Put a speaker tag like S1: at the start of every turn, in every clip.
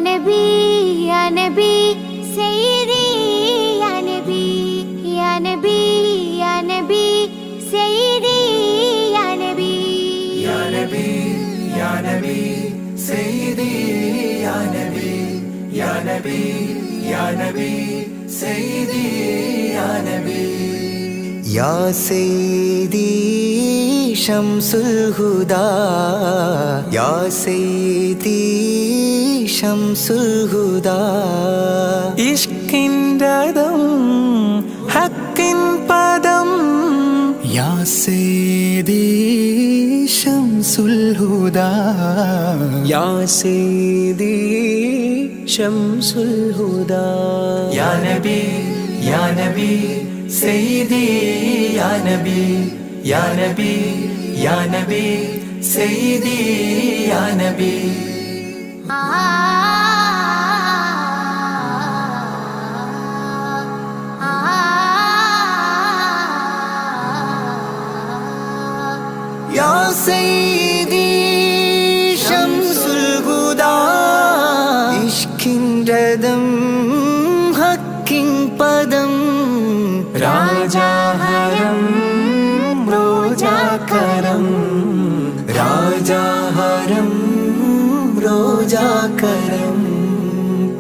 S1: നബി യാ നബി സയ്യിദി യാ നബി യാ നബി യാ നബി സയ്യിദി യാ നബി
S2: യാ നബി യാ നബി സയ്യിദി യാ നബി യാ നബി യാ നബി സയ്യിദി യാ നബി യാ സയ്യിദി ശംസുൽ ഹുദാ യാ സയ്യിദി ശംസുൽ ഹുദാ ഇഷ്കിൻറദം ഹക്കിൻ പദം യാ സയ്യിദി ശംസുൽ ഹുദാ യാ സയ്യിദി ശംസുൽ ഹുദാ യാ നബി യാ നബി സയ്യിദി യാ നബി യാ നബി യാ നബി സയ്യിദി യാ നബി യാ സയ്യിദി ശംസുൽ ഹുദാ ഇഷ്കിൻറദം ഹക്കിൻ പദം രാജാഹരം റോജാകരം രാജാഹരം റോജാകരം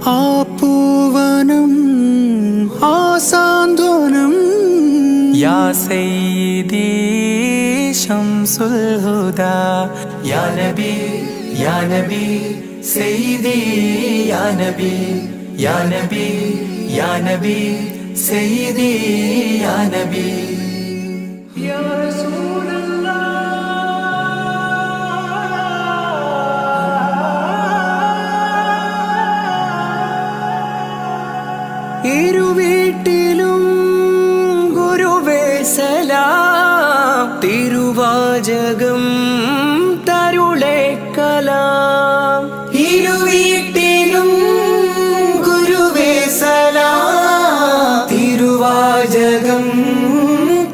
S2: ആ പൂവനം ആ സാന്ത്വനം യാ സയ്യിദി ശംസുൽ ഹുദാ യാ നബി യാ നബി സയ്യിദി യാ നബി യാ നബി യാ നബി സയ്യിദി യാ നബി യാ റസൂലല്ലാഹ് ഇരുവീട്ടിലും ഗുരുവേ സലാം തിരുവാചകം തരുളേ കലാം ഇരുവീട്ടിലും ഗുരുവേ സലാം തിരുവാചകം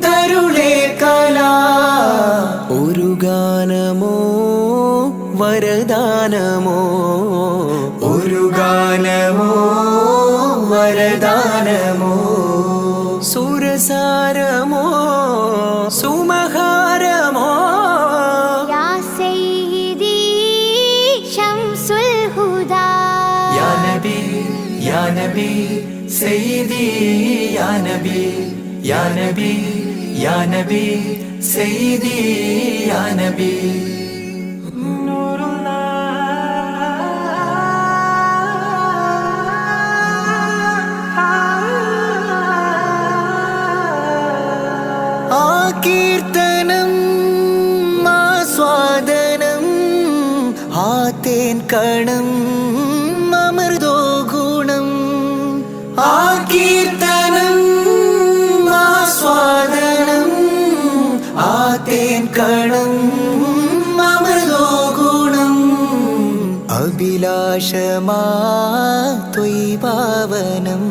S2: തരുളേ കലാം ഒരു ഗാനമോ വരദാനമോ ഒരു ഗാനമോ വരദാനമോ സുരസാരമോ സുമഹാരമോ
S1: യാ സയ്യിദി ശംസുൽ ഹുദാ
S2: യാ നബി യാ നബി സയ്യിദി യാ നബി യാ നബി യാ നബി സയ്യിദി യാ നബി കീർത്തനം ആസ്വാദനം ആതേൻ കണം അമൃതോ ഗുണം ആ കീർത്തനം ആസ്വാദനം ആതേൻ കണം അമൃതോ ഗുണം അഭിലാഷമാ ത്വയ്പാവനം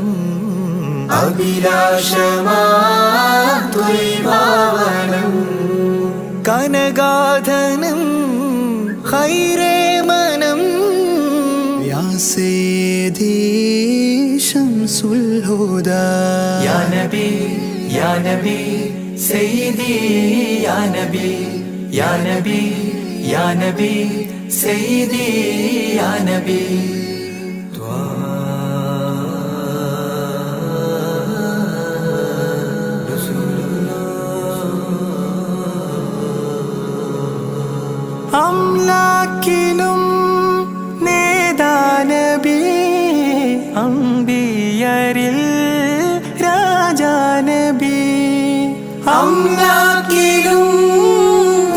S2: അഭിലാഷമാ ത്വയ്പാവനം കനഗാധനം ഖൈരേ മനം യാ സയ്യിദി ശംസുൽ ഹുദാ യാ നബി യാ നബി സയ്യിദി യാ നബി യാ നബി യാ നബി സയ്യിദി യാ നബി അംലാക്കിലും നേദാനബി അംബിയരിൽ രാജാനബി അംലാക്കിലും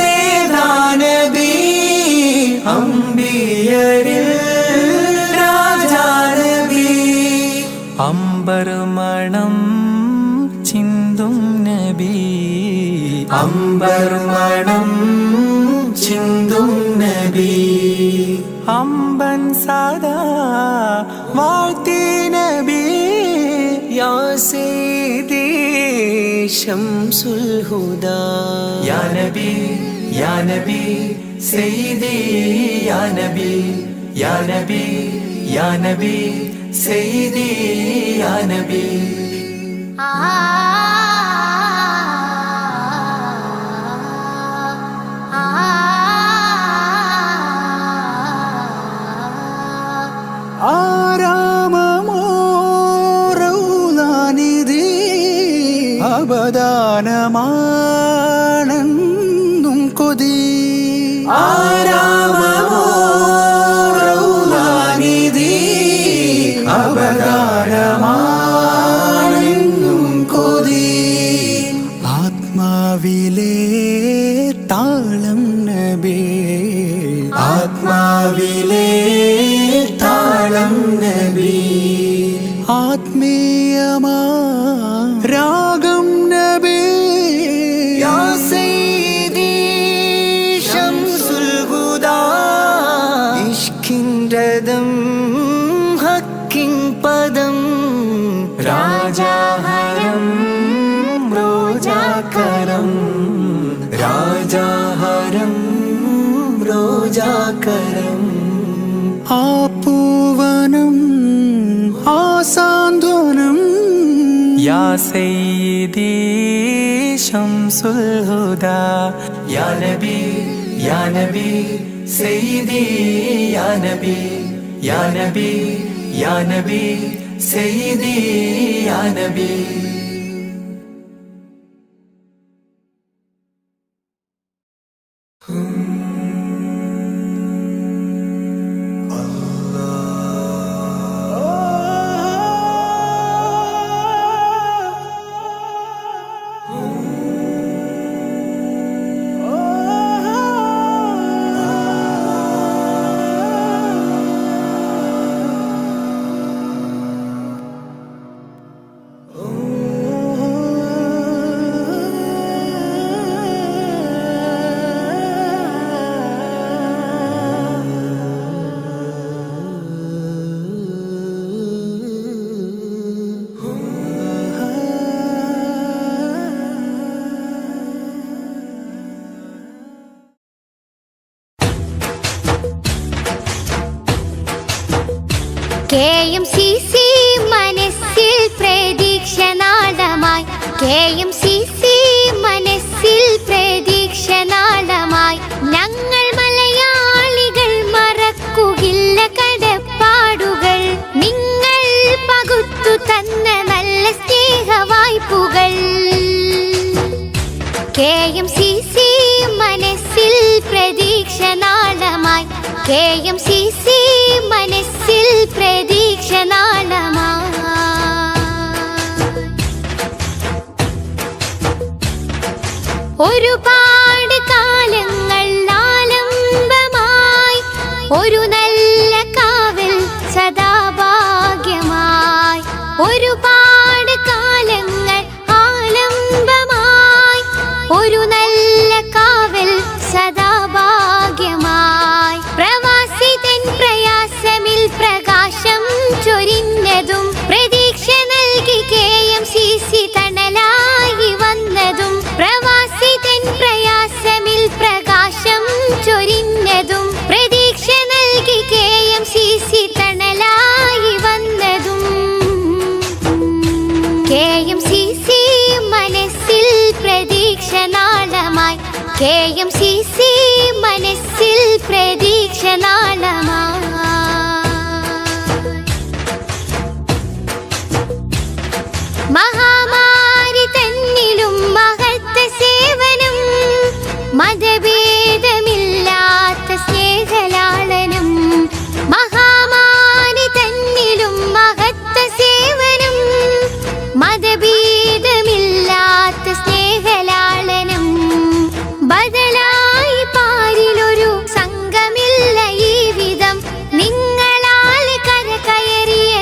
S2: നേദാനബി അംബിയരിൽ രാജാനബി അംബർ മണം ചിന്തും നബി അംബർ മണം ചിന്തും നബി അമ്പൻ സദാ വാഴ്ത്തി നബി യാ സയ്യിദി ശംസുൽ ഹുദാ യാ നബി യാ നബി സയ്യിദി യാ നബി യാ നബി യാ നബി സയ്യിദി യാ നബി
S3: ആരാമമോറൗലാനിധി അബദാനമാണെന്നും കൊതി ആരാമമോറൗലാനിധി അബദാനമാണെന്നും കൊതി ആത്മാവിലെ താളം നബി ആത്മാവിലെ താളം നബി ആത്മീയമാ രാഗം നബി യാ സയ്യിദി ശംസുൽ ഹുദാ ഇഷ്കിൻ രഥം ഹക്കിൻ പദം രാജാഹരം റോജാകരം രാജാഹരം റോജാകരം ആ പൂവനം ആ സാന്ത്വനം
S2: യാ സയ്യിദി ശംസുൽ ഹുദാ യാ നബി യാ നബി സയ്യിദി യാ നബി യാ നബി യാ നബി സയ്യിദി യാ നബി
S1: KMCC മനസ്സിൽ പ്രതീക്ഷനാളമായി KMCC മനസ്സിൽ പ്രതീക്ഷനാളമായി ഞങ്ങൾ മലയാളികൾ മറക്കുകില്ല കടപ്പാടുകൾ നിങ്ങൾ പകുത്തു തന്ന നല്ല സ്നേഹവായ്പുകൾ KMCC മനസ്സിൽ പ്രതീക്ഷനാളമായി KMCC മനസ്സിൽ പ്രതീക്ഷനാളമായി ഒരുപാട് കാലങ്ങൾ ആലംബമായി ഒരു നല്ല കാവൽ സദാഭാഗ്യമായി ഒരുപാട് കാലങ്ങൾ ആലംബമായി ഒരു നല്ല കാവൽ സദാഭാഗ്യമായി പ്രവാസി തൻ പ്രയാസമിൽ പ്രകാശം ചൊരിഞ്ഞതും പ്രതീക്ഷ നൽകി KMCC തണലായി വന്നതും പ്രവാസി തൻ പ്രയാസമിൽ പ്രകാശം ചൊരിഞ്ഞതും പ്രതീക്ഷ നൽകി KMCC തണലായി വന്നതും KMCC മനസ്സിൽ പ്രതീക്ഷനാളമായി KMCC മനസ്സിൽ പ്രതീക്ഷനാളമായി മഹാമാരി തന്നിലും മഹത്ത സേവനം മതഭേദമില്ലാത്ത സ്നേഹലാളനം മഹാമാരി തന്നിലും മഹത്ത സേവനം മതഭേദമില്ലാത്ത സ്നേഹലാളനം ബദലായി പാരിലൊരു സംഘമില്ല ഈ വിധം നിങ്ങളാൽ കരകയറിയതെത്രയെത്ര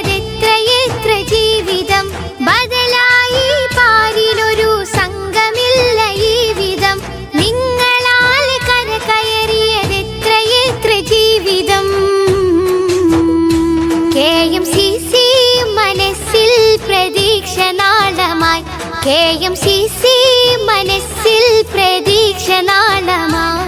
S1: ജീവിതം ബദലായി പാരിലൊരു സംഘമില്ല ഈ വിധം നിങ്ങളാൽ കരകയറിയതെത്രയെത്ര ജീവിതം KMCC മനസ്സിൽ പ്രതീക്ഷനാളമായി KMCC മനസ്സിൽ പ്രതീക്ഷനാളമായി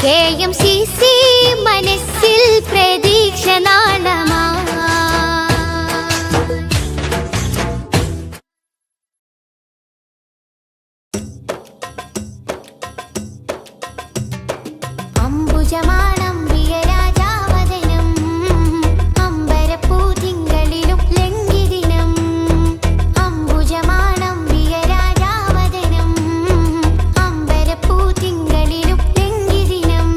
S1: KMCC മനസ്സിൽ പ്രതീക്ഷ നാളമാ. അംബുജമാണം പ്രിയരാജാവദനം അമ്പരപ്പൂതിങ്കളിലും ലംഘിദിനം. അംബുജമാണം പ്രിയരാജാവദനം അമ്പരപ്പൂതിങ്കളിലും ലംഘിദിനം.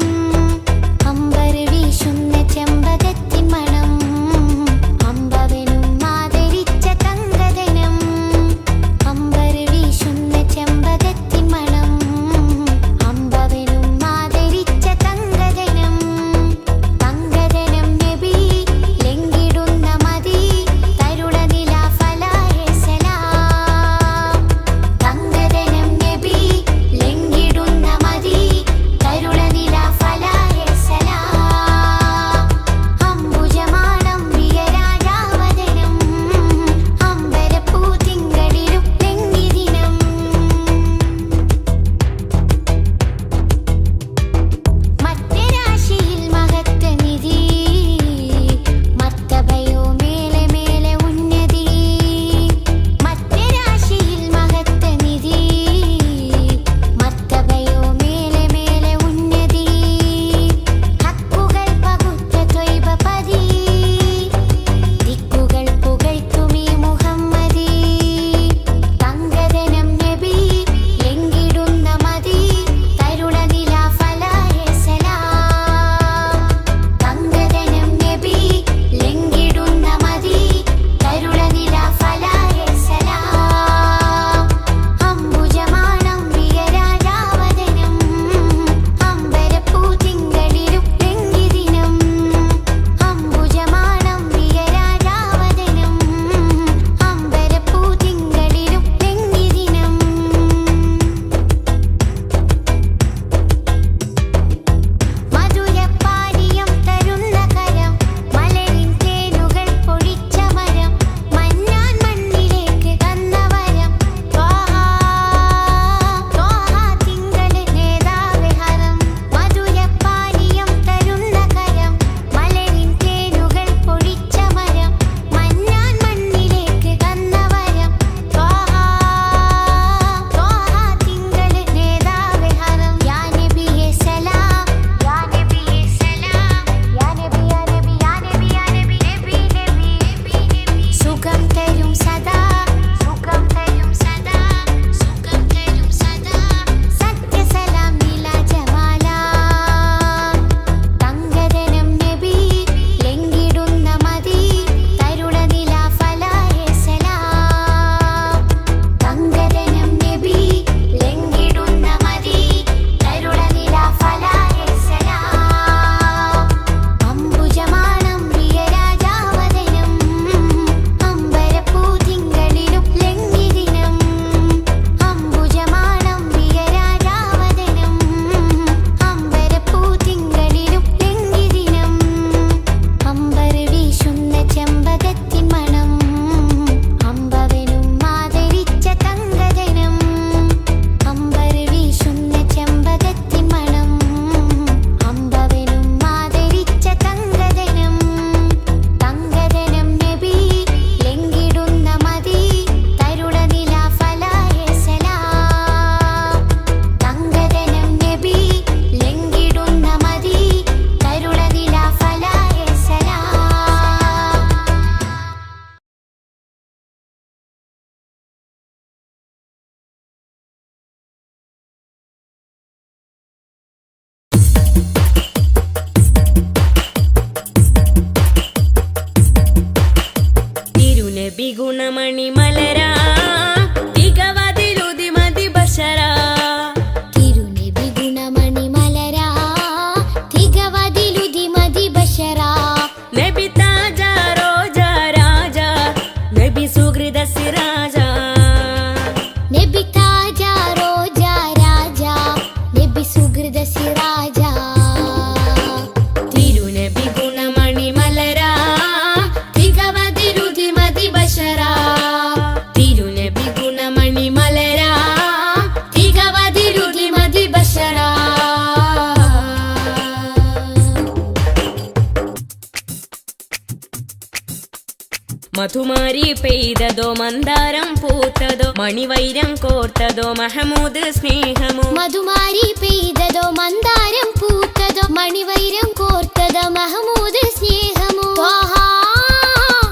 S4: മധുമാരി പെയ്തതോ മന്ദാരം പൂത്തതോ മണിവൈരം കോർത്തതോ മഹമൂദ് സ്നേഹമോ.
S1: മധുമാരി പെയ്തതോ മന്ദാരം പൂത്തതോ മണിവൈരം കോർത്തതോ മഹമൂദ് സ്നേഹമോ. ത്വഹ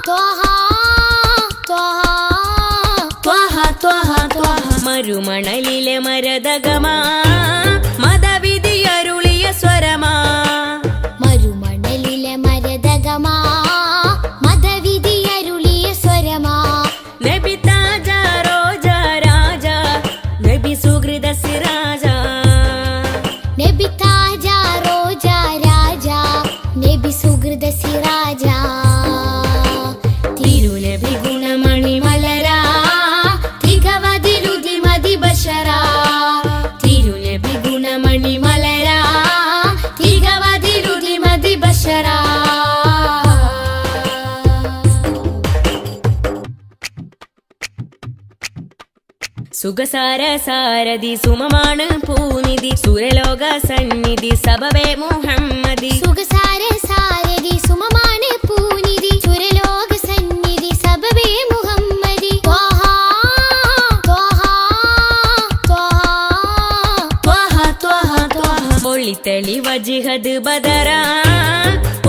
S1: ത്വഹ ത്വഹ
S4: ത്വഹ ത്വഹ ത്വഹ മരുമണലിലെ മരതകമാ മതവിധിയരുളിയ സ്വരമാ.
S1: മരുമണലിലെ മരതകമാ മതവിധിയരുളിയ സ്വരമാ.
S4: നബി താജ റോജ രാജ നബി സുഹൃദ സിരാജ.
S1: നബി താജ റോജ രാജ നബി സുഹൃദ സിരാജ.
S4: തിരുനബി ഗുണമണി മലരാ തികവതിരുതി മതി ബഷരാ. തിരുനബി ഗുണമണി മലരാ തികവതിരുതി മതി ബഷരാ. സുഖസാര സാരഥി സുമമാണ് പൂനിധി സുരലോക സന്നിധി സബവേ മുഹമ്മദി.
S1: സുഖസാര സാരഥി സുമമാണ് പൂനിധി സുരലോക സന്നിധി സബബേ മുഹമ്മദി. ത്വഹ ത്വഹ ത്വഹ
S4: ത്വഹ ത്വഹ ത്വഹ ഒളിത്തളി വജിഹദ് ബദറാ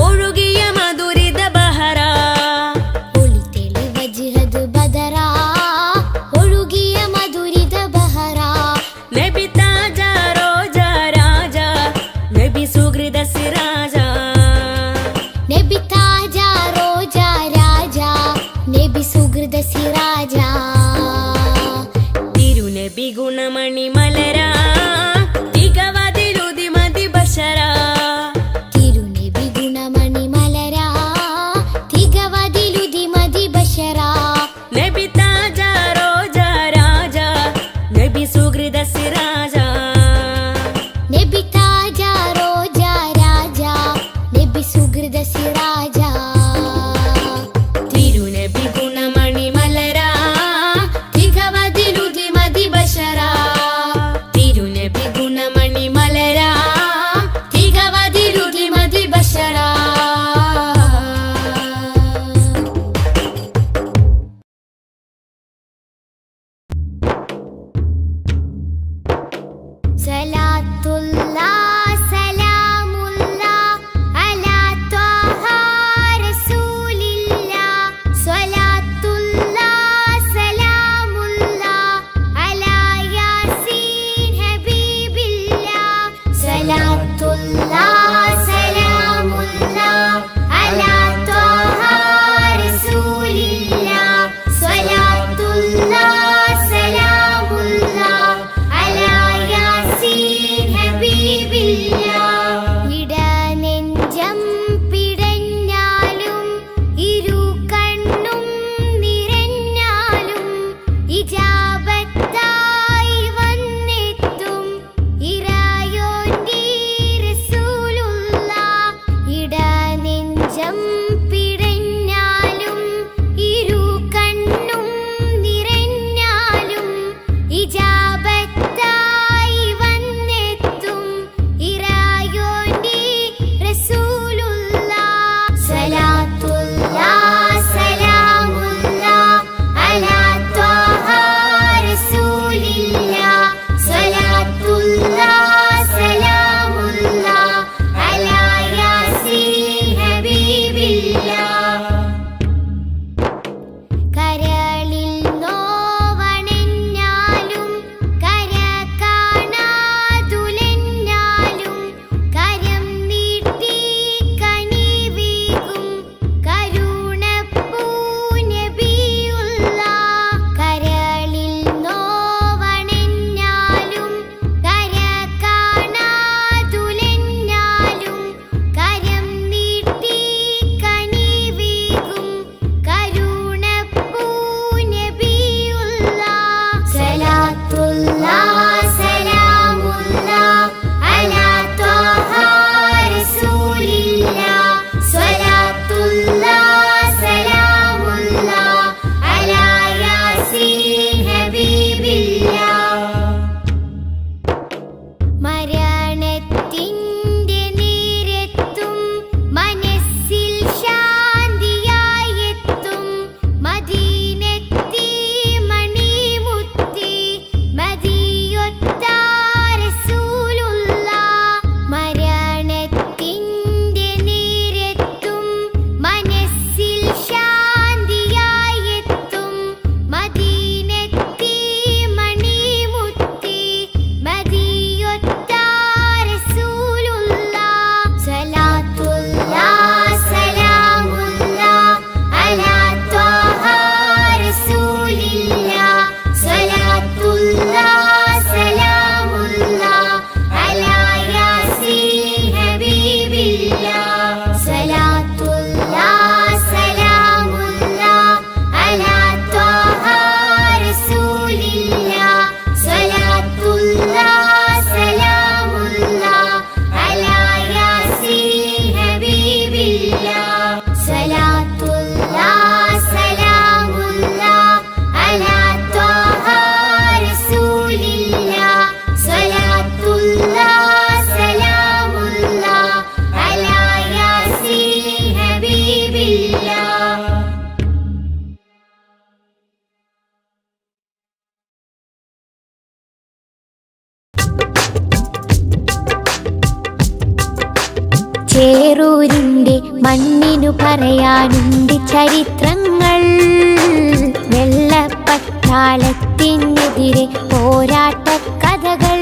S4: ഒഴുകിയ മധുരിത ബഹറാ.
S1: ഒളിതെളി വജ്ഹദ് ബദറാ ഒഴുകിയ മധുരിത ബഹറാ.
S4: നബി താജ റോജ രാജ നബി സുഹൃദ സിരാജ.
S1: നബി താജ റോജ രാജ നബി സുഹൃദ സിരാജ.
S4: തിരുനബി ഗുണമണി മലരാ തികവതിരുതി മതി ബഷരാ.
S1: തിരുനബി
S2: കഴിയില്ല.
S1: ചേറൂരിന്റെ മണ്ണിനു പറയാനുണ്ട് ചരിത്രങ്ങൾ. വെള്ളപ്പട്ടാളത്തിനെതിരെ പോരാട്ട കഥകൾ.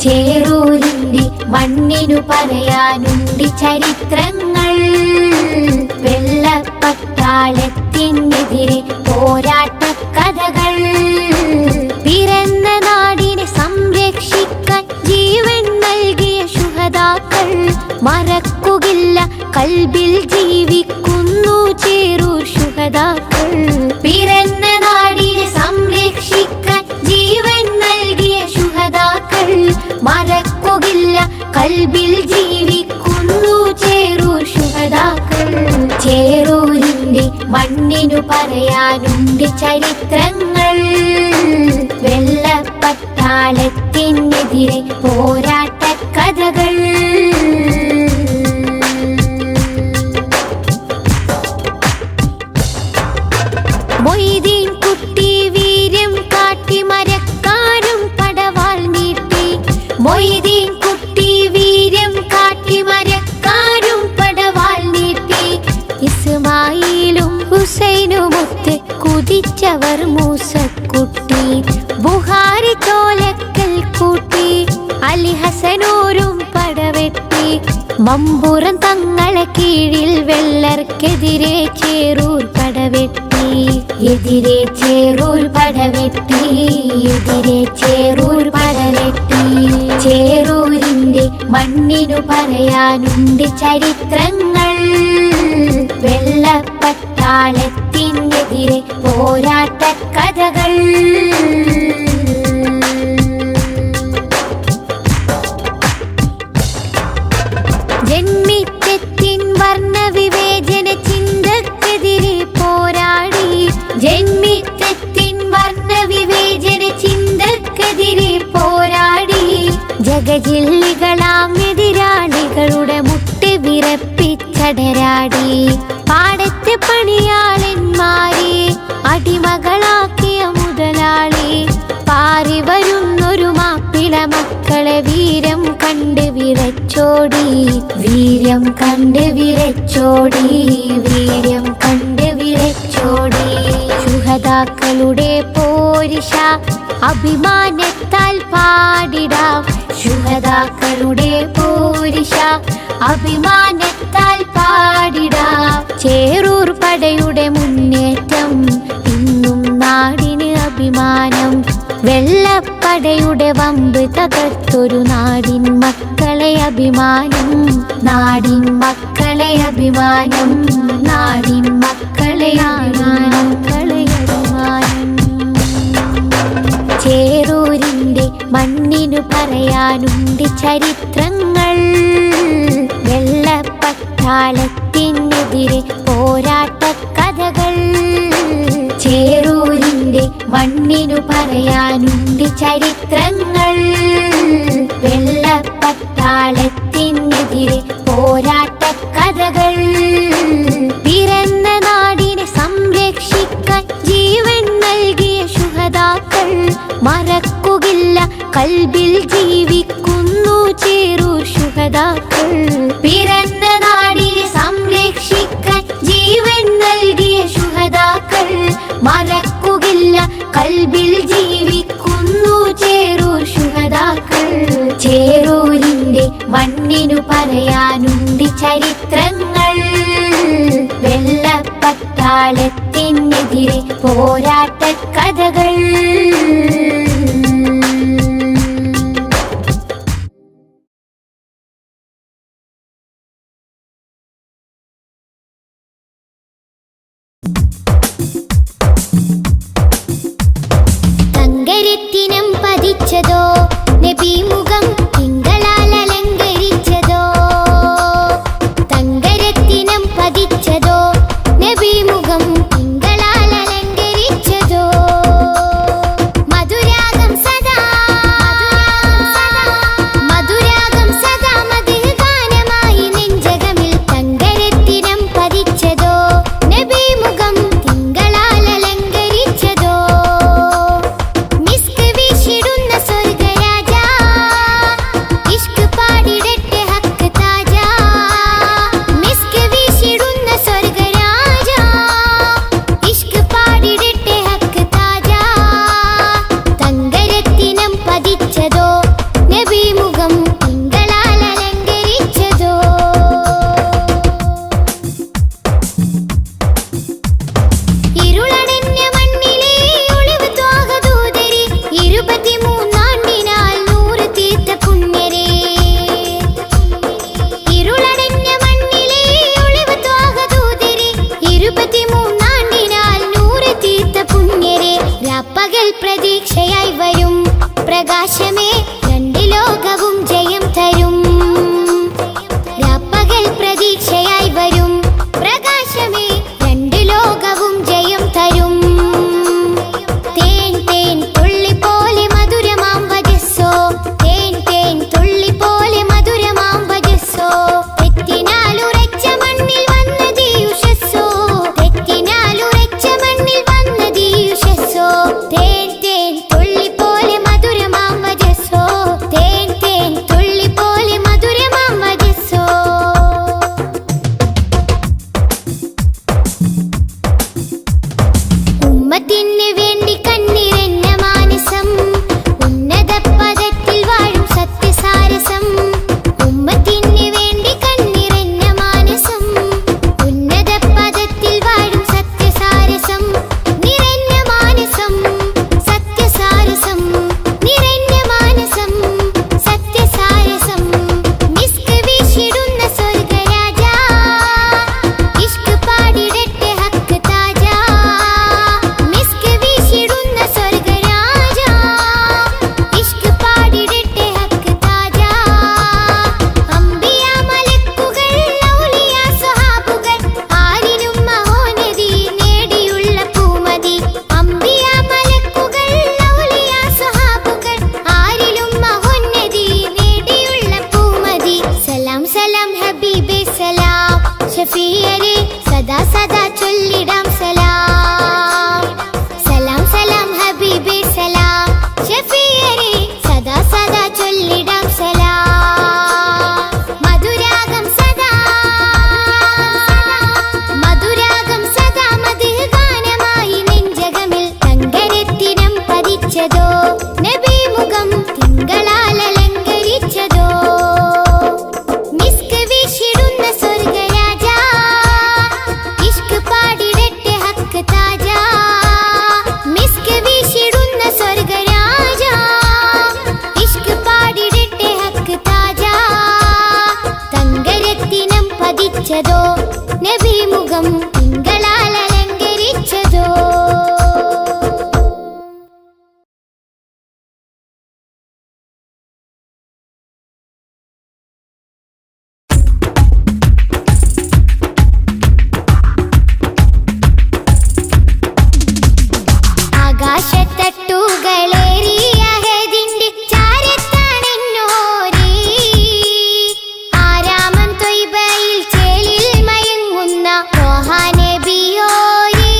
S1: ചേറൂരിന്റെ മണ്ണിനു പറയാനുണ്ട് ചരിത്രങ്ങൾ. വെള്ളപ്പട്ടാളത്തിനെതിരെ പോരാട്ട കഥകൾ. പിറന്ന നാടിനെ സംരക്ഷിക്കാൻ ജീവൻ നൽകിയ ശുഹദാക്കൾ മറക്കുകില്ല, കൽബിൽ ജീവിക്കുന്നു ചേറൂർ ശുഹദാക്കൾ. പിറന്ന നാടിനെ സംരക്ഷിക്കാൻ ജീവൻ നൽകിയ ശുഹദാക്കൾ മറക്കുകില്ല, കൽബിൽ ജീവിക്കുന്നു ചേറൂർ ശുഹദാക്കൾ. ചേറൂരിന്റെ മണ്ണിനു പറയാനുണ്ട് ചരിത്രങ്ങൾ. വെള്ളപ്പട്ടാളത്തിനെതിരെ പോരാട്ട കഥകൾ. മൊയ്തീൻ കുട്ടി വീര്യം കാട്ടി മരക്കാരും പടവാൾ നീട്ടി. മൊയ്തീൻ കുട്ടി വീര്യം കാട്ടി മരക്കാരും പടവാൾ നീട്ടി. ഇസ്മായിലും ഹുസൈനുമൊത്ത് കുതിച്ചവർ മൂസക്കുട്ടി. ബുഹാരി ചോലക്കൽ കൂട്ടി അലി ഹസനൂരും പടവെട്ടി. മമ്പുറം തങ്ങളെ കീഴിൽ വെള്ളർക്കെതിരെ ചേറൂർ പടവെട്ടി. എതിരെ ചേറൂർ പടവെട്ടി. എതിരെ ചേറൂർ പടവെട്ടി. ചേറൂരിന്റെ മണ്ണിനു പറയാനുണ്ട് ചരിത്രങ്ങൾ. വെള്ളപ്പട്ടാളത്തിനെതിരെ പോരാട്ട കഥകൾ. ജന്മിത്വത്തിൻ വർണ്ണവിവേചന ചിന്തക്കെതിരെ പോരാടി. ജന്മിത്വത്തിൻ വർണ്ണവിവേചന ചിന്തക്കെതിരെ പോരാടി. ജഗജില്ലികളാം എതിരാളികളുടെ മുട്ട് വിറപ്പിച്ചടരാടി. പാടത്തെ പണിയാളന്മാരെ അടിമകളാക്കിയ മുതലാളി. പാറി വരുന്നൊരു മാപ്പിള മക്കളെ വീരം കണ്ട് വിറച്ചോടി. വീര്യം കണ്ട് വിറച്ചോടി. വീര്യം കണ്ട് വിറച്ചോടി. ശുഹദാക്കളുടെ പോരിഷ അഭിമാനത്താൽ പാടിടാം. ശുഹദാക്കളുടെ പോരിഷ അഭിമാനത്താൽ പാടിടാം. ചേറൂർ പടയുടെ മുന്നേറ്റം ഇന്നും നാടിന് അഭിമാനം. വെള്ളപ്പടയുടെ വമ്പ് തകർത്തൊരു നാടിൻ മക്കളെ അഭിമാനം. നാടിൻ മക്കളെ അഭിമാനം. നാടിൻ മക്കളെ അഭിമാനം. ചേറൂരിന്റെ മണ്ണിനു പറയാനുണ്ട് ചരിത്രങ്ങൾ. വെള്ളപ്പട്ടാളത്തിനെതിരെ പോരാട്ട കഥകൾ. ചേറൂരിന്റെ മണ്ണിനു പറയാനുണ്ട് ചരിത്രങ്ങൾ. വെള്ളപ്പട്ടാളത്തിനെതിരെ പോരാട്ട കഥകൾ. പിറന്ന നാടിനെ സംരക്ഷിക്കാൻ ജീവൻ നൽകിയ ശുഹദാക്കൾ മറക്കുകില്ല, കൽബിൽ ജീവിക്കുന്നു ചേറൂർ ശുഹദാക്കൾ. പിറന്ന നാടിനെ സംരക്ഷിക്കാൻ ജീവൻ നൽകിയ ശുഹദാക്കൾ മറക്കുകില്ല, കൽബിൽ ജീവിക്കുന്നു ചേറൂർ ശുഹദാക്കൾ. ചേറൂരിന്റെ മണ്ണിനു പറയാനുണ്ട് ചരിത്രങ്ങൾ. വെള്ളപ്പട്ടാളത്തിനെതിരെ പോരാട്ട കഥകൾ. തങ്കരത്തിനം പതിച്ചതോ നബി മുഖം തിങ്കളാൽ അലങ്കരിച്ചതോ. തങ്കരത്തിനം പതിച്ചതോ നബി മുഖം തിങ്കളാൽ അലങ്കരിച്ചതോ. മധുരാഗം സദാ മധുരാഗം സദാ മധുഗാനമായി നെഞ്ചകമിൽ തങ്കരത്തിനം പതിച്ച ഷഫിയരെ സദാ സദാ ചൊല്ലിടാം സലാം. സലാം സലാം ഹബീബേ സലാം. ഷഫിയരെ സദാ സദാ ചൊല്ലിടാം സലാം. മധുരാഗം സദാ മധുരാഗം സദാ മധുഹ ഗാനമായി നെഞ്ചകമിൽ തങ്കരത്തിനം പതിച്ചതോ നബി മുഖം തിങ്കളാൽ അലങ്കരിച്ചതോ. മിസ്ക് വീശിടുന്ന സ്വർഗരാജ ഇഷ്ക് പാടിടട്ടെ ഹക്ക് താജ. മിസ്ക് വീശിടുന്ന സ്വർഗരാജ ഇഷ്ക് പാടിടട്ടെ ഹക്ക് താജ. തങ്കരത്തിനം പതിച്ചതോ നബി മുഖം തിങ്കളാൽ അലങ്കരിച്ചതോ. ആകാശത്തട്ടുകളേറിയ ഹദിന്റെ ചാരത്താണെന്നോരീ. ആരാമം ത്വയ്ബയിൽ ചേലിൽ മയങ്ങുന്ന ത്വാഹ നബിയോരീ.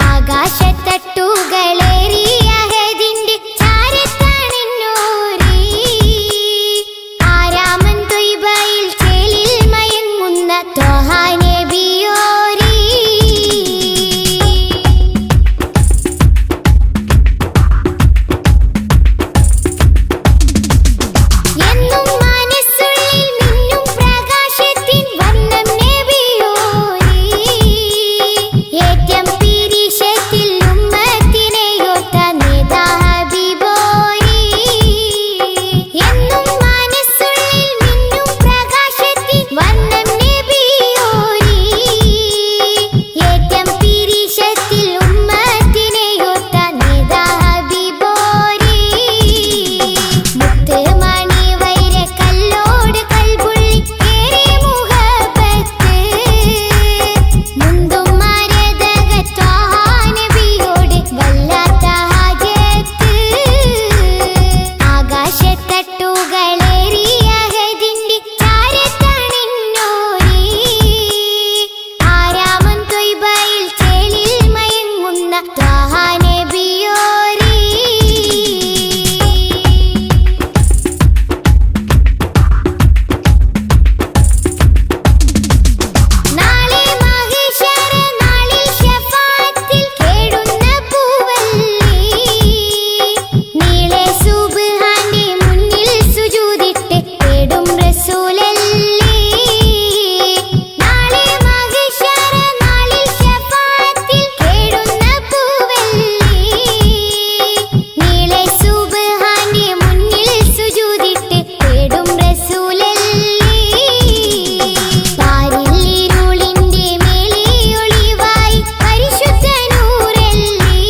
S1: ആകാശത്തട്ടുകളേറിയ ഹദിന്റെ ചാരത്താണെന്നോരീ. ആരാമം ത്വയ്ബയിൽ ചേലിൽ മയങ്ങുന്ന ത്വാഹ നബിയോരീ. എന്നും മനസ്സുള്ളിൽ മിന്നും പ്രകാശത്തിൻ വർണ്ണം നബിയോരീ. ഏറ്റം പീരീഷത്തിൽ ഉമ്മത്തിനെയോർത്ത നേതാ ഹബീബോരീ. എന്നും മനസ്സുള്ളിൽ മിന്നും പ്രകാശത്തിൻ വർണ്ണം നബിയോരീ. ഏറ്റം പീരീഷത്തിൽ ഉമ്മത്തിനെയോർത്ത നേതാ ഹബീബോരീ. മുത്ത് മണി വൈരക്കല്ലോട് കൽബുള്ളി ഏറെ മുഹബത്ത്. മുന്തും മരതക ത്വാഹ നബിയോട് വല്ലാത്ത ഹാജത്ത്. ആകാശത്തട്ടുകളേറിയ ഹദിന്റെ ചാരത്താണെന്നോരീ. ആരാമം ത്വയ്ബയിൽ ചേലിൽ മയങ്ങുന്ന ത്വാഹ നബിയോരീ. നാളെ മഹ്ശറ നാളിൽ ശഫാഅത്തിൽ കേടുന്ന പൂവല്ലി. നീളെ സുബ്ഹാന്റെ മുന്നിൽ സുജൂദിട്ട് തേടും റസൂലല്ലി. നാളെ മഹ്ശറ നാളിൽ ശഫാഅത്തിൽ കേടുന്ന പൂവല്ലി. നീളെ സുബ്ഹാന്റെ മുന്നിൽ സുജൂദിട്ട് തേടും റസൂലല്ലി. പാരില്ലിരുളിന്റെ മേലെ ഒളിവായി പരിശുദ്ധ നൂറല്ലി.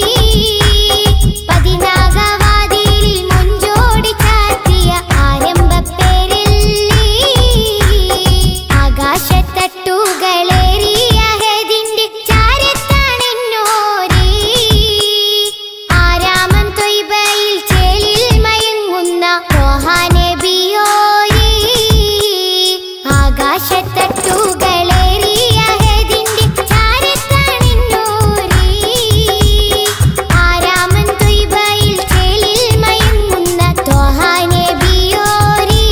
S1: പതിനാഗവാതിലിൽ മുഞ്ചോടി ചാർത്തിയ ആരംഭപ്പേരല്ലി. ആകാശത്തട്ടുകളേറിയ ഹദിന്റെ ചാരത്താണെന്നോരീ. ആരാമം ത്വയ്ബയിൽ ചേലിൽ മയങ്ങുന്ന ത്വാഹ നബിയോരീ. ആകാശത്തട്ടുകളേറിയ ഹദിന്റെ ചാരത്താണെന്നോരീ. ആരാമം ത്വയ്ബയിൽ ചേലിൽ മയങ്ങുന്ന ത്വാഹ നബിയോരീ.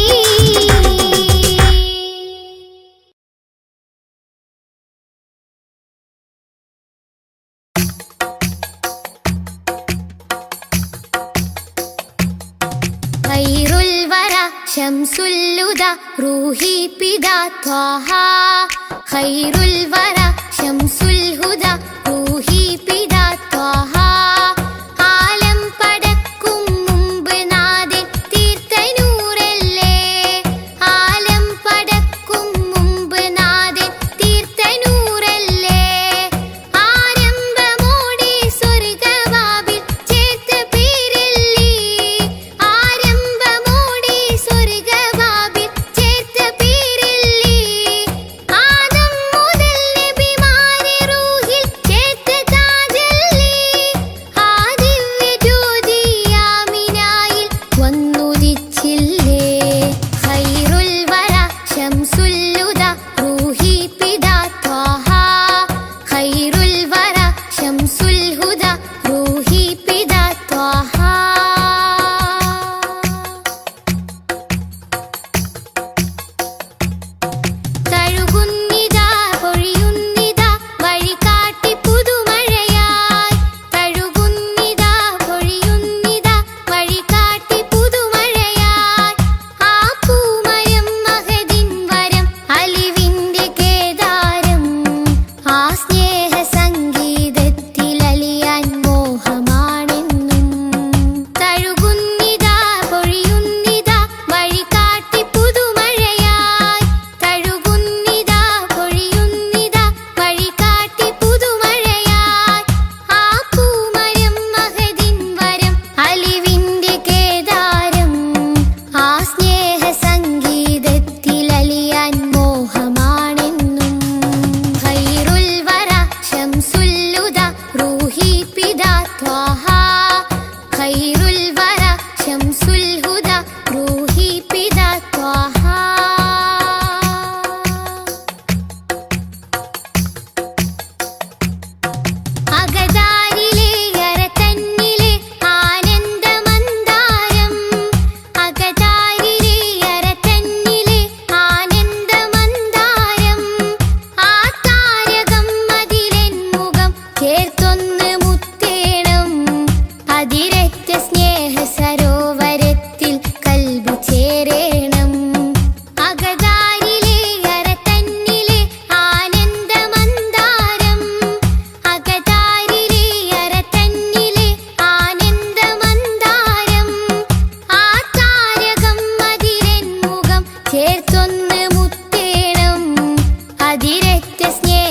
S1: ഖൈറുൽ വറ ശംസുൽ ഹുദ റൂഹി പിതാ ത്വാഹ. ഖൈറുൽ വറ ശംസുൽ ഹുദ റൂഹി പിതാ ത്വാഹ. ആലം പടക്കും മുമ്പ് നാഥൻ തീർത്ത നൂറല്ലേ. ആലം പടക്കും മുമ്പ് നാഥൻ തീർത്ത നൂറല്ലേ. ആരംഭമോടെ സ്വർഗവാതിൽ ചേർത്ത പേരല്ലേ. ആരംഭമോടെ സ്വർഗവാതിൽ ചേർത്ത പേരല്ലേ. ആദം മുതൽ നബിമാരെ റൂഹിൽ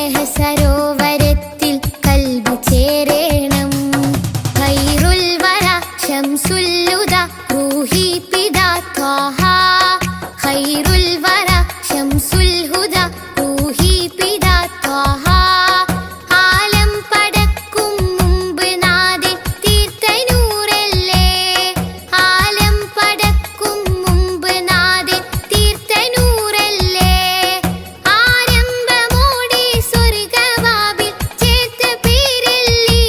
S1: സ്നേഹ സരോവരത്തിൽ കൽബ് ചേരേണം. ഖൈറുൽ വറ ശംസുല്ലുദ റൂഹി പിതാ ത്വാഹ. ഖൈറുൽ വറ ശംസുൽ ഹുദ റൂഹി പിതാ ത്വാഹ. ആലം പടക്കും മുമ്പ് നാഥൻ തീർത്ത നൂറല്ലേ. ആലം പടക്കും മുമ്പ് നാഥൻ തീർത്ത നൂറല്ലേ. ആരംഭമോടെ സ്വർഗവാവിൽ ചേർത്ത പേരല്ലേ.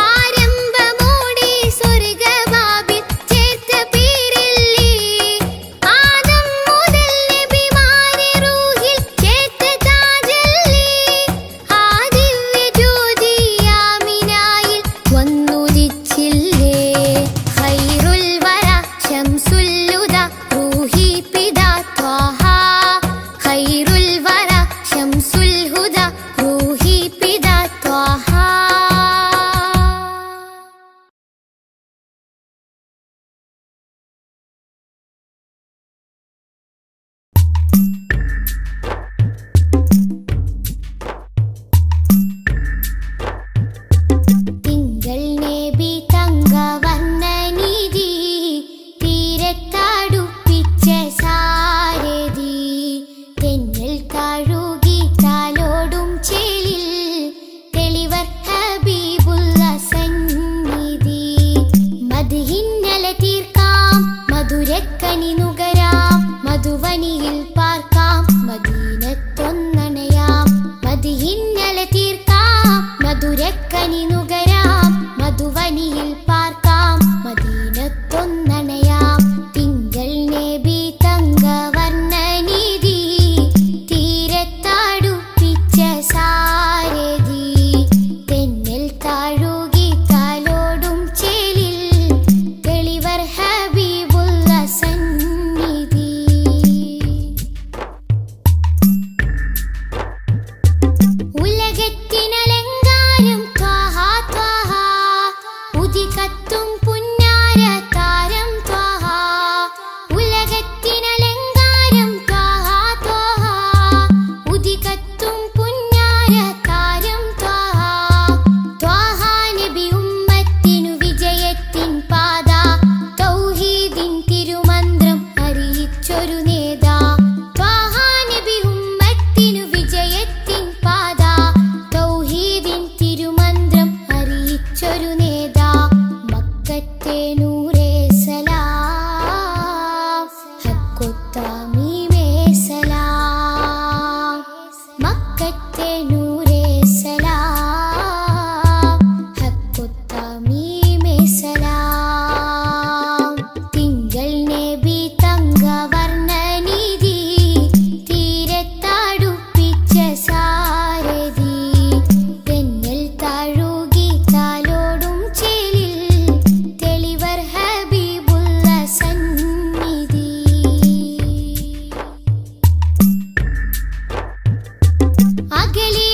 S1: ആരംഭമോടെ സ്വർഗവാവിൽ ചേർത്ത പേരല്ലേ. ആദം മുതൽ നബിമാരെ റൂഹിൽ ചേർത്ത താജല്ലേ. ആ ദിവ്യ ജ്യോതി ആമിനായിൽ വന്നുദിച്ചില്ലേ. ഖൈറുൽ വറ ശംസുല്ലുദ റൂഹി പിതാ ത്വാഹ. ഖൈറുൽ വറ ശംസുൽ ഹുദ റൂഹി പിതാ ത്വാഹ. തിങ്കൾ നബി തങ്കവർണ്ണനിധി തീരത്തടുപ്പിച്ച സാരഥി. തെന്നൽ താഴുകി താലോടും ചേലിൽ തെളിവർ ഹബീബുള്ള സന്നിധി. മദ്ഹിന്നല തീർക്കാം മധുരക്കനി നുകരാം. മധുവനിയിൽ പാർക്കാം മദീനത്തൊന്നണയാം. മദ്ഹിന്നല തീർക്കാം മധുരക്കനി നുകരാം. മധുവനിയിൽ പാർക്കാം മദീനത്തൊന്നണയാം. തിങ്കൾ നബി തങ്കവർണ്ണനിധി തീരത്തടുപ്പിച്ച സാരഥി. തെന്നൽ താഴുകി താലോടും ചേലിൽ തെളിവർ ഹബീബുള്ള സന്നിധി. ഉലകത്തിനലങ്കാരം ത്വാഹ ത്വാഹ. ഉദികത്തും പുന്നാര താരം ത്വാഹ. ഉലകത്തിനലങ്കാരം ത്വാഹ ത്വാഹ. ഉദികത്തും പുന്നാര താരം ത്വാഹ. ത്വാഹ നബി ഉമ്മത്തിനു വിജയത്തിൻ പാത. തൗഹീദിൻ തിരുമന്ത്രം അറിയിച്ചൊരു നേതാ. ത്വാഹ നബി ഉമ്മത്തിനു വിജയത്തിൻ പാത. തൗഹീദിൻ തിരുമന്ത്രം അറിയിച്ചൊരു നേതാ. മക്കത്തെ നൂറേ സലാം. ഹക്കൊത്താമീമേ സലാം. മക്കത്തെ നൂറേ സലാം. ഹക്കൊത്താമീമേ സലാം. തിങ്കൾ നബി തങ്കവർണ്ണനിധി തീരത്തടുപ്പിച്ച സാരഥി. തെന്നൽ താഴുകി താലോടും ചേലിൽ തെളിവർ ഹബീബുള്ള സന്നിധി. അകലെ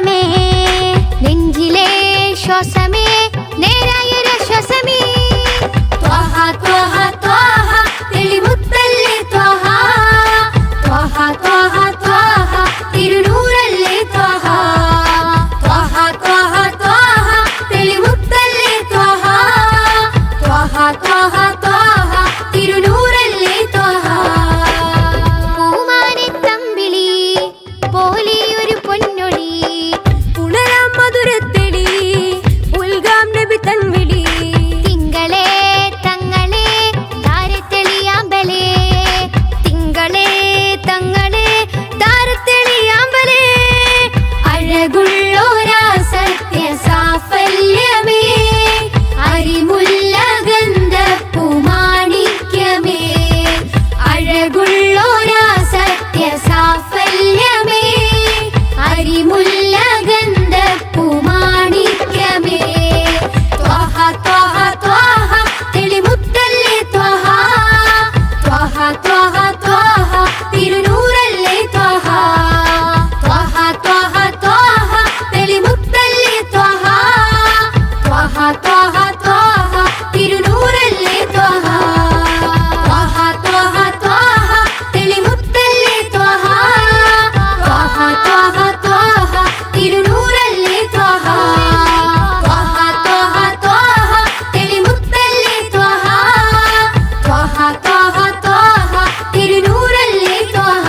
S1: ശ്വാസമേ നെഞ്ചിലെ ശ്വാസമേ നേരായൊരാശ്വാസമേ ത്വഹ ത്വഹ ത്വഹ തെളിമുത്തല്ലേ ത്വഹ ത്വഹ ത്വഹ ത്വഹ തിരുനൂറല്ലേ ത്വഹ ത്വഹ ത്വഹ ത്വഹ തെളിമുത്തല്ലേ ത്വഹ ത്വഹ ത്വഹ ത്വഹ തിരുനൂറല്ലേ ത്വഹ പൂമാനെ തമ്പിളി പോലെ ഒരു പൊന്നൊളി ഉണരാം മധുരത്തെളി ഉൽഗാം നബി തൻവിളി തിങ്കളേ തങ്ങളെ താരത്തെളിയാമ്പലേ തിങ്കളേ തങ്ങളെ താരത്തെളിയാമ്പലേ അഴകുള്ളോരാ സത്യ സാഫല്യമേ അരിമുല്ല ഗന്ധപ്പൂമാണിക്യമേ അഴകുള്ളോരാ സത്യ സാഫല്യമേ അരിമുല്ല ഗന്ധപ്പൂമാണിക്യമേ ത്വഹ ത്വഹ ത്വഹ തെളിമുത്തല്ലേ ത്വഹ ത്വഹ ത്വഹ ത്വഹ തിരുനൂറല്ലേ ത്വഹ ത്വഹ ത്വഹ ത്വഹ തെളിമുത്തല്ലേ ത്വഹ ത്വഹ ത്വഹ ത്വഹ തിരുനൂറല്ലേ ത്വഹ ത്വഹ ത്വഹ ത്വഹ തെളിമുത്തല്ലേ ത്വഹ ത്വഹ ത്വഹ ത്വഹ തിരുനൂറല്ലേ ത്വഹ ത്വഹ ത്വഹ ത്വഹ തെളിമുത്തല്ലേ ത്വഹ ത്വഹ ത്വഹ ത്വഹ തിരുനൂറല്ലേ ത്വഹ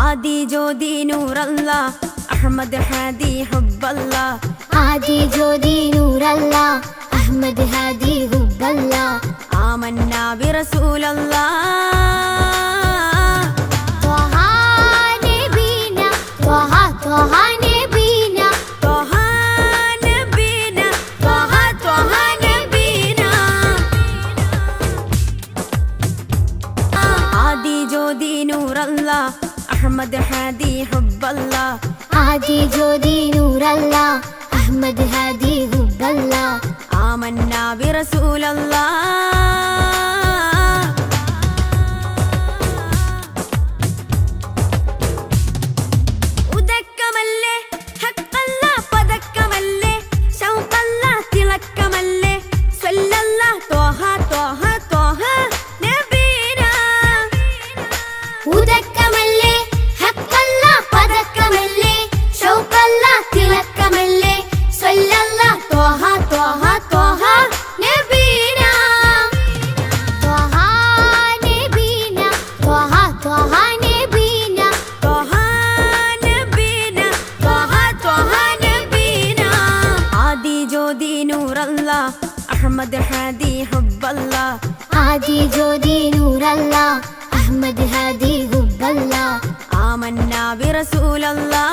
S4: ആദി ജ്യോതി നൂറല്ല അഹമ്മദ് ഹാദി ഹുബ്ബല്ല
S1: ആദി ജ്യോതി നൂറല്ല അഹമ്മദ് ഹാദി ഹുബ്ബല്ല
S4: ആമന്നാ ബിറസൂലല്ലാ
S1: ത്വഹ നബീന ത്വഹ ത്വഹ നബീന
S4: ത്വഹ നബീന ത്വഹ ത്വഹ നബീന ആദി ജ്യോതി നൂറല്ല അഹമ്മദ് ഹാദി ഹുബ്ബല്ല
S1: ആദി ജ്യോതി നൂറല്ല അഹമ്മദ് ഹാദി ഹുബ്ബല്ല
S4: ആമന്നാ ബിറസൂലല്ലാ ഉദക്കമല്ലേ ഹക്കല്ല പദക്കമല്ലേ ശൗഖല്ല തിളക്കമല്ലേ സ്വല്ലല്ല ത്വഹ ത്വഹ ത്വഹ നബീന
S1: ഉദക്കമല്ലേ ഹക്കല്ല പദക്കമല്ലേ ശൗഖല്ല തിളക്കമല്ലേ സ്വല്ലല്ല ത്വഹ ത്വഹ ത്വഹ നബീന ത്വഹ നബീന ത്വഹ ത്വഹ നബീന
S4: ത്വഹ നബീന ത്വഹ ത്വഹ നബീന ആദി ജ്യോതി നൂറല്ല അഹമ്മദ് ഹാദി ഹുബ്ബല്ല
S1: ആദി ജ്യോതി നൂറല്ല അഹമ്മദ് ഹാദി ഹുബ്ബല്ല
S4: ആമന്നാ ബിറസൂലല്ലാ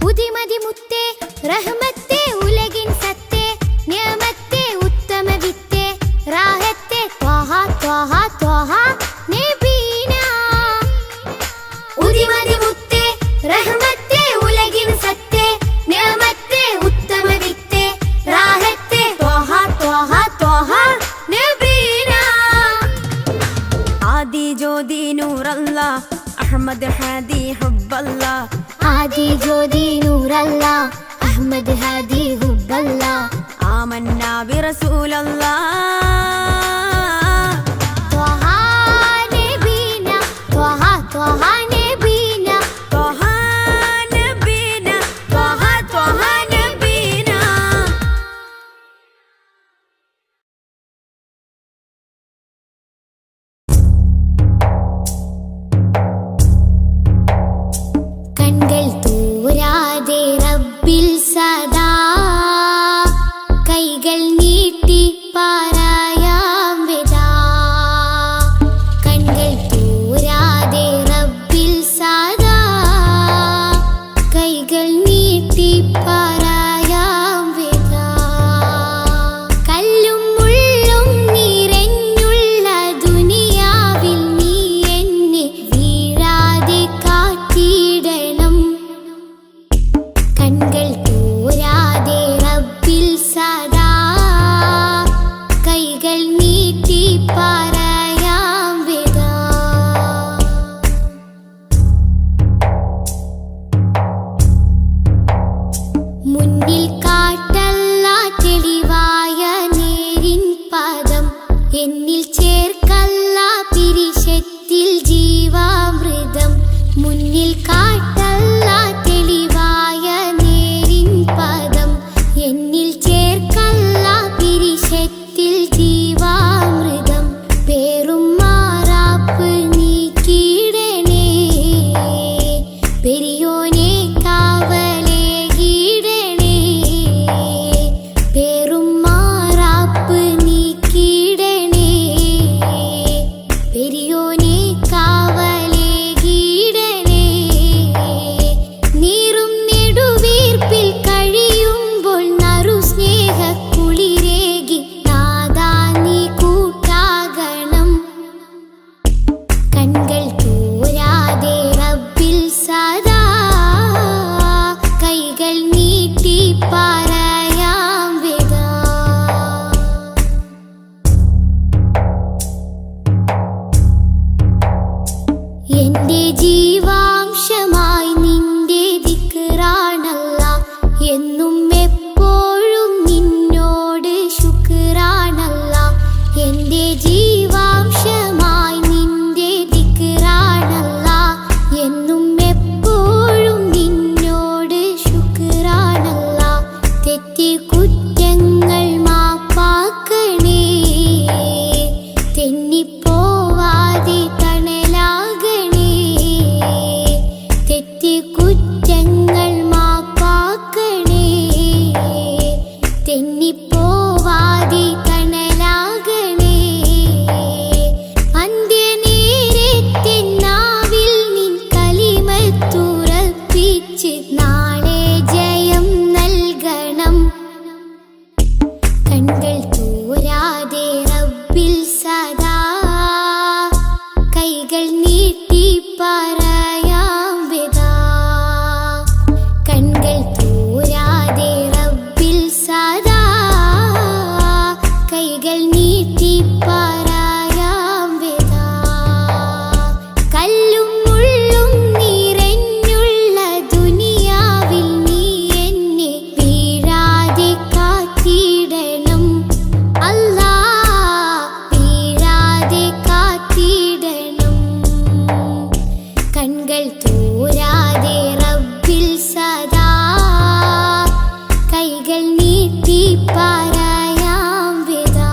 S1: ഉദിമതി മുത്തേ റഹ്മത്തേ ഉലകിൻ സത്തേ നിയമത്തേ ഉത്തമ വിത്തേ റാഹത്തേ ത്വഹ ത്വഹ ത്വഹ നബീന ഉദിമതി മുത്തേ റഹ്മത്തേ ഉലകിൻ സത്തേ നിയമത്തേ ഉത്തമ വിത്തേ റാഹത്തേ ത്വഹ ത്വഹ ത്വഹ നബീന
S4: ആദി ജ്യോതി നൂറല്ല അഹമ്മദ് ഹാദി ഹുബ്ബല്ല
S1: ആദി ജ്യോതി നൂറല്ല അഹമ്മദ് ഹാദി ഹുബ്ബല്ല
S4: ആമന്നാ ബിറസൂലല്ലാ
S1: ത്വഹ നബീന ത്വഹ ത്വഹ നബീന
S4: ത്വഹ നബീന ത്വഹ ത്വഹ നബീന
S1: കൺകൾ തോരാതെ റബ്ബിൽ സദാ കൈകൾ നീട്ടി പാരായാം വിദാ കൺകൾ തോരാതെ റബ്ബിൽ സദാ കൈകൾ നീട്ടി പാരായാം വിദാ കല്ലും മുള്ളും കൈകൾ നീട്ടി പറയാം വിദാ. മുന്നിൽ കാട്ടല്ല തെളിവായ നേരിൻ പദം, എന്നിൽ ചേർക്കല്ല പിരിശത്തിൽ ജീവാമൃതം. മുന്നിൽ കാട്ടല്ല തെളിവായ നേരിൻ പദം, എന്നിൽ ചേർക്കല്ല പിരിശത്തിൽ ജീവാമൃതം. പേറും മാറാപ്പ് നീക്കിയിടണേ പെരിയോനെ കാവലേകിടണേ. പേറും മാറാപ്പ് നീക്കിയിടണേ പെരിയോനെ കാവലേകിടണേ. നീറും നെടുവീർപ്പിൽ കഴിയുമ്പോൾ നറു സ്നേഹക്കുളിരേകി നാദാ നീ കൂട്ടാകണം. കൺകൾ തോരാതെ റബ്ബിൽ സദാ കൈകൾ നീട്ടി പറയാം വിദാ. എന്റെ ജീവാംശമായി നിന്റെ ദിക്റാണല്ലാ, എന്നും എപ്പോഴും നിന്നോട് ശുക്റാണല്ലാ. എന്റെ ജീവാംശമായി നിന്റെ ദിക്റാണല്ലാ, എന്നും എപ്പോഴും നിന്നോട് ശുക്റാണല്ലാ. തെറ്റി കുറ്റങ്ങൾ മാപ്പാക്കണേ തെന്നിപ്പോവാതെ തണലാകണേ. തെറ്റി കുറ്റങ്ങൾ മാപ്പാക്കണേ തെന്നിപ്പോവാതെ തണലാകണേ. അന്ത്യനേരത്തെ നാവിൽ നിൻ കലിമത്തുറപ്പിച്ച് നാളെ ജയം നൽകണം. കൺകൾ തോരാതെ റബ്ബിൽ സദാ കൈകൾ നീട്ടി പറയാം വിദാ. കൺകൾ തോരാതെ റബ്ബിൽ സദാ കൈകൾ നീട്ടി പറയാം വിദാ. കല്ലും മുള്ളും നിറഞ്ഞുള്ള ദുനിയാവിൽ നീ എന്നെ വീഴാതെ കാത്തിടണം അല്ലാ, വീഴാതെ കാത്തിടണം. കൺകൾ തോരാതെ റബ്ബിൽ സദാ കൈകൾ നീട്ടി പറയാം വിദാ.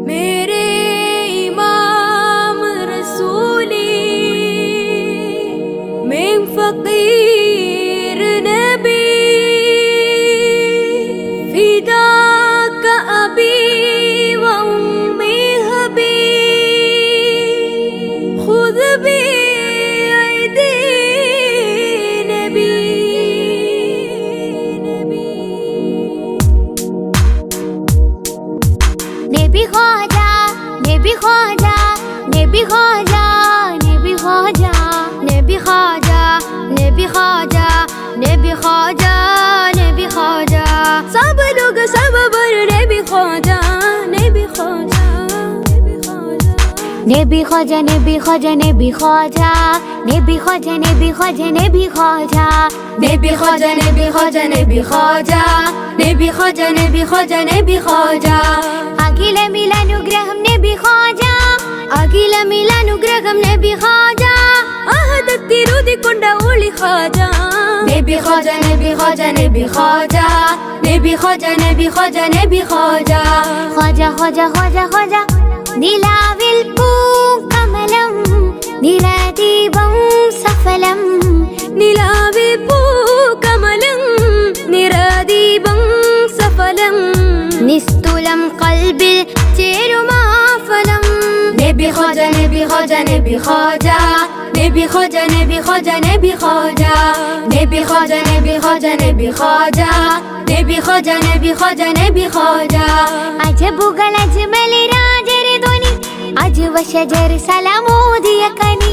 S4: मेरे इमाम रसूली मैं फकीर नबी फिदा का अबी व उम्मी हबी खुद भी ऐदी नबी
S1: नबी ख्वाजा नबी ख्वाजा नबी ख्वाजा नबी ख्वाजा नबी ख्वाजा नबी ख्वाजा नबी ख्वाजा नबी ख्वाजा. सब लोग सब बर नबी ख्वाजा नबी ख्वाजा नबी ख्वाजा नबी ख्वाजा नबी ख्वाजा नबी ख्वाजा नबी ख्वाजा नबी ख्वाजा नबी ख्वाजा नबी ख्वाजा नबी ख्वाजा नबी ख्वाजा नबी ख्वाजा नबी ख्वाजा. അഖില മിലാനുഗ്രഹം നബി ഖാജ, അഖില മിലാനുഗ്രഹം നബി ഖാജ. അഹദത്തിരുതിക്കൊണ്ട ഒളി ഖാജ നബി ഖാജ നബി ഖാജ നബി ഖാജ നബി ഖാജ നബി ഖാജ നബി ഖാജ. ഖാജ ഖാജ ഖാജ ഖാജ നിലാവിൽ പൂക്കമലം നിറദീപം സഫലം. നിലാവിൽ പൂക്കമലം നിറദീപം സഫലം. നിസ്തുലം കൽബിൽ ചേരുമാഫലം. നബി ഖാജ നബി ഖാജ നബി ഖാജ നബി ഖാജ നബി ഖാജ നബി ഖാജ നബി ഖാജ നബി ഖാജ നബി ഖാജ നബി ഖാജ നബി ഖാജ നബി ഖാജ. അജബുകൾ അജ്മൽ രാജര ധ്വനി അജ്വ ഷജർ സലാമോദിയ കനി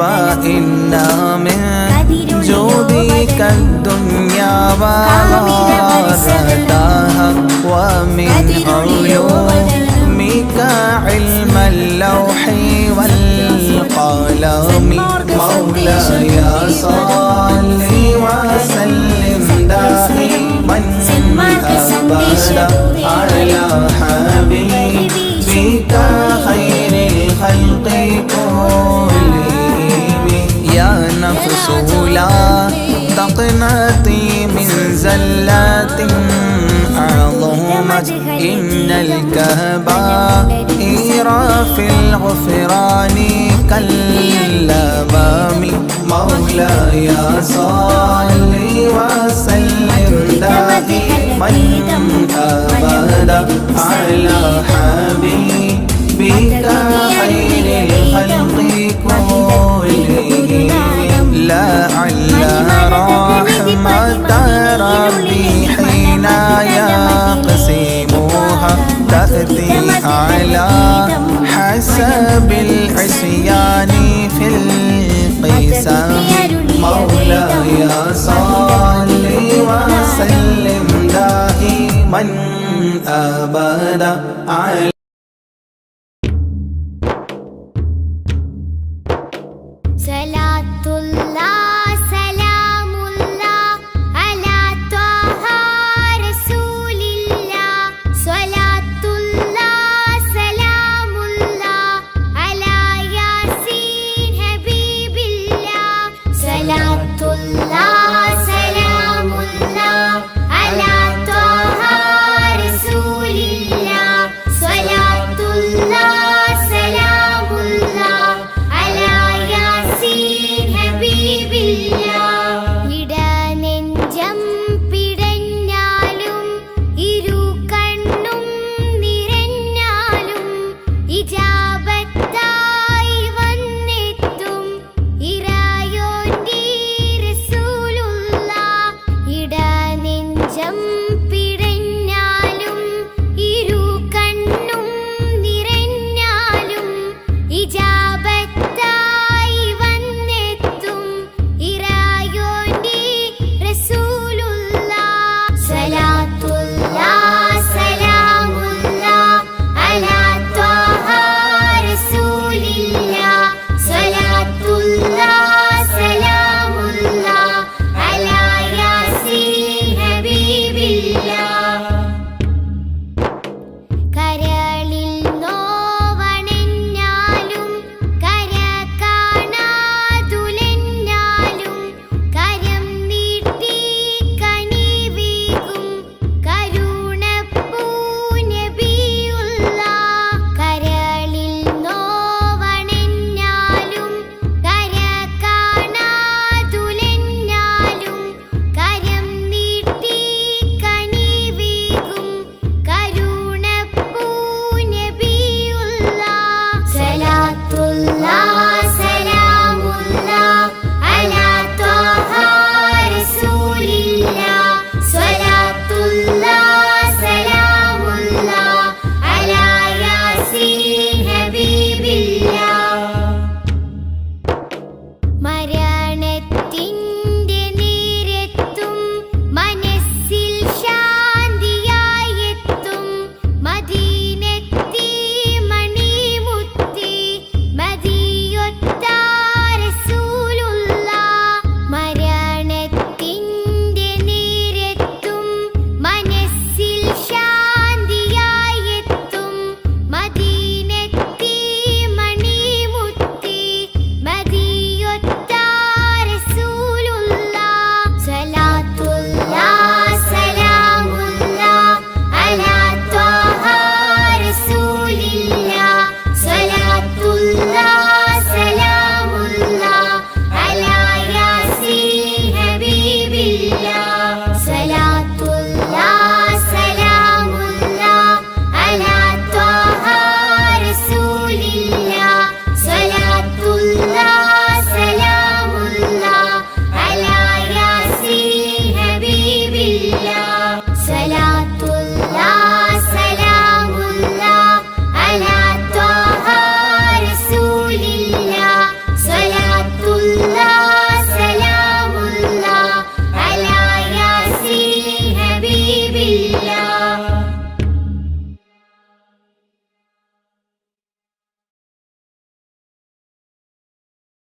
S3: فإن من جودك الدنيا وغرتها ومن علومك علم اللوح والقلم مولاي صل وسلم دائما أبدا على حبيبك خير الخلق كلهم يا نفس لا تقنطي من زلات عظمت إن الكبائر في الغفران كاللبام مولاي صل وسلم دائما أبدا على حبيبك خير الخلق كلهم لعل رحمة ربي حين يقسمها تأتي على حسب العصيان في القسم مولاي صل وسلم دائما أبدا على
S1: സലാത്തുല്ലാ സലാമുല്ലാ അലാ ത്വഹ റസൂലില്ലാ സ്വലാത്തുല്ലാ സലാമുല്ലാ അലാ യാസീൻ ഹബീബില്ലാ സലാത്തുല്ലാ സലാമുല്ലാ അലാ ത്വഹ റസൂലില്ലാ സ്വലാത്തുല്ലാ സലാമുല്ലാ അലാ യാസീൻ ഹബീബില്ലാ ഇടനെഞ്ചം പിടഞ്ഞാലും ഇരു കണ്ണും നിറഞ്ഞാലും ഇജാബത്തായി വന്നെത്തും ഇറായോന്റെ റസൂലുള്ളാ ഇടനെഞ്ചം